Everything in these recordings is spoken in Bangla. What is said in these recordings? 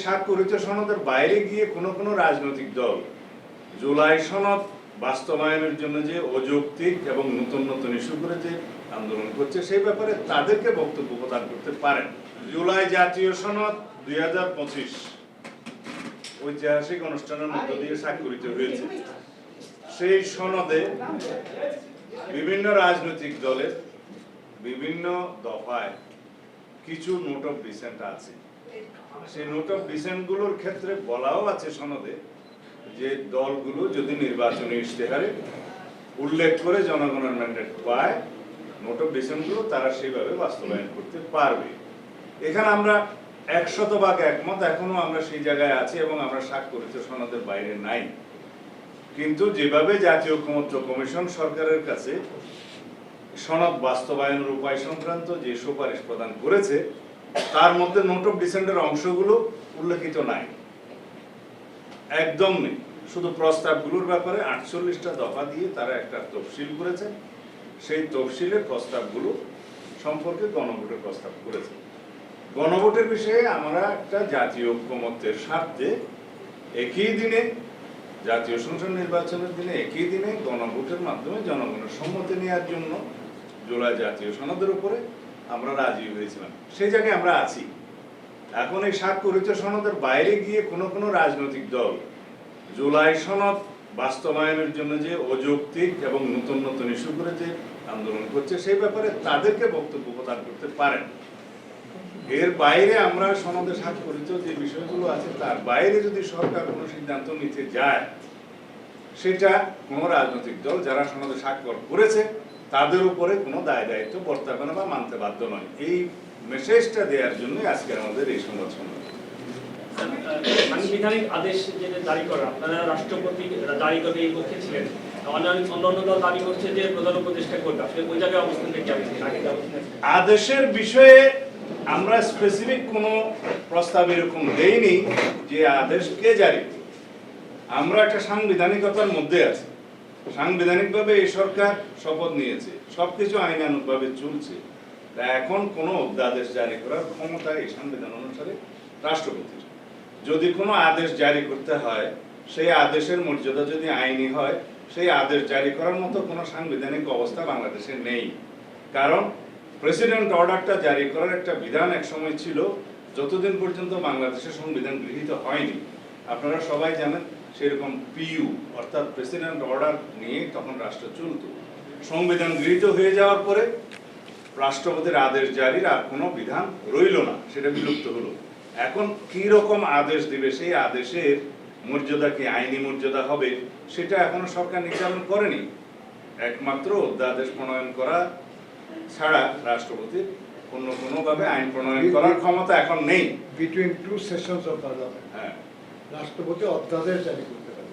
স্বাক্ষরিত সনদের বাইরে গিয়ে কোনো রাজনৈতিক দল জুলাই সনদ বাস্তবায়নের জন্য যে অযৌক্তিক এবং নতুন নতুন ইস্যু করে যে আন্দোলন করছে সেই ব্যাপারে তাদেরকে বক্তব্য প্রদান করতে পারেন। জুলাই জাতীয় সনদ 2025 ঐতিহাসিক অনুষ্ঠানের মধ্য দিয়ে স্বাক্ষরিত হয়েছে। সেই সনদে বিভিন্ন রাজনৈতিক দলের বিভিন্ন দফায় কিছু নোট অফ ডিসেন্ট আছে। সেই নোট অফ ডিসেন্ট গুলোর ক্ষেত্রে বলাও আছে সনদে যে দলগুলো যদি নির্বাচনী ইশতেহারে উল্লেখ করে জনগণের ম্যান্ডেট পায়, নোট অফ ডিসেন্ট গুলো তারা সেইভাবে বাস্তবায়ন করতে পারবে। এখানে আমরা 100% একমত, এখনো আমরা সেই জায়গায় আছি এবং আমরা স্বাক্ষরিত সনদের বাইরে নাই। কিন্তু যেভাবে জাতীয় ঐকমত্য কমিশন সরকারের কাছে সনদ বাস্তবায়নের উপায় সংক্রান্ত যে সুপারিশ প্রদান করেছে তার মধ্যে নোট অফ ডিসেন্টের অংশগুলো উল্লেখিত নাই, একদম নেই। শুধু প্রস্তাবগুলোর ব্যাপারে 48টা দফা দিয়ে তারা একটা তফসিল করেছে। সেই তফসিলের প্রস্তাবগুলো সম্পর্কে গণভোটের প্রস্তাব করেছে। গণভোটের বিষয়ে আমরা একটা জাতীয় ঐকমত্যের স্বার্থে একই দিনে জাতীয় সংসদ নির্বাচনের দিনে একই দিনে গণভোটের মাধ্যমে জনগণের সম্মতি নেওয়ার জন্য জুলাই জাতীয় সনদের উপরে আমরা রাজি হয়েছিলাম। সেই জায়গায় আমরা আছি। এখন এই স্বাক্ষরিত সনদের বাইরে গিয়ে কোনো রাজনৈতিক দল জুলাই সনদ বাস্তবায়নের জন্য যে অযৌক্তিক এবং নতুন নতুন ইস্যু করে যে আন্দোলন করছে সেই ব্যাপারে তাদেরকে বক্তব্য প্রদান করতে পারেন। এর বাইরে আমরা সনদে স্বাক্ষরিত যে বিষয়গুলো আছে তার বাইরে যদি সরকার কোনো সিদ্ধান্ত নিতে যায়, সেটা কোনো রাজনৈতিক দল যারা সনদে স্বাক্ষর করেছে তাদের উপরে কোনো দায় দায়িত্ব বর্তাবে না বা মানতে বাধ্য নয়। এই মেসেজটা দেওয়ার জন্য আজকের আমাদের এই সংবাদ সম্মেলন। সাংবিধানিক আদেশ যেটা জারি করা, আপনারা রাষ্ট্রপতি জারি করবে এই পক্ষে ছিলেন, অন্যান্য দল দাবি করছে যে প্রধান উপদেষ্টা করবে। আসলে ওই জায়গায় অবস্থানটা কি আছে? আদেশের বিষয়ে আমরা স্পেসিফিক কোনো প্রস্তাব এরকম দেইনি যে আদেশ কে জারি করবে। আমরা একটা সাংবিধানিকতার মধ্যে আছি। সাংবিধানিকভাবে এই সরকার শপথ নিয়েছে, সবকিছু আইনানুগভাবে চলছে। তা এখন কোনো অধ্যাদেশ জারি করার ক্ষমতা এই সংবিধান অনুসারে রাষ্ট্রপতির। যদি কোনো আদেশ জারি করতে হয়, সেই আদেশের মর্যাদা যদি আইনি হয়, সেই আদেশ জারি করার মতো কোনো সাংবিধানিক অবস্থা বাংলাদেশে নেই। কারণ প্রেসিডেন্ট অর্ডারটা জারি করার একটা বিধান এক সময় ছিল, যতদিন পর্যন্ত বাংলাদেশের সংবিধান গৃহীত হয়নি। আপনারা সবাই জানেন সেরকম পিইউ অর্থাৎ প্রেসিডেন্ট অর্ডার নিয়ে তখন রাষ্ট্র চলত। সংবিধান গৃহীত হয়ে যাওয়ার পরে রাষ্ট্রপতির আদেশ জারির আর কোনো বিধান রইল না, সেটা বিলুপ্ত হলো। এখন কি রকম আদেশ দিবে, সেই আদেশের মর্যাদা কি আইনি মর্যাদা হবে, সেটা এখনো সরকার নির্ধারণ করেনি। একমাত্র অধ্যাদেশ প্রণয়ন করা ছাড়া রাষ্ট্রপতির অন্য কোনোভাবে আইন প্রণয়ন করার ক্ষমতা এখন নেই। Between two sessions of parliament হ্যাঁ, রাষ্ট্রপতি অধ্যাদেশ জারি করতে পারে।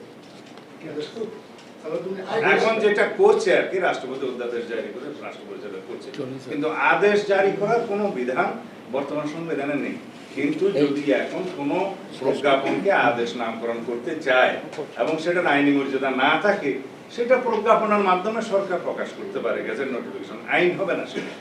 এখন যেটা করছে আর কি, রাষ্ট্রপতি অধ্যাদেশ জারি করে রাষ্ট্রপতি যেটা করছে, কিন্তু আদেশ জারি করার কোনো বিধান বর্তমান সংবিধানে নেই। কিন্তু যদি এখন কোনো প্রজ্ঞাপনকে আদেশ নামকরণ করতে চায় এবং সেটার আইনি মর্যাদা না থাকে, সেটা প্রজ্ঞাপনের মাধ্যমে সরকার প্রকাশ করতে পারে, গেজেট নোটিফিকেশন, আইন হবে না সেটা।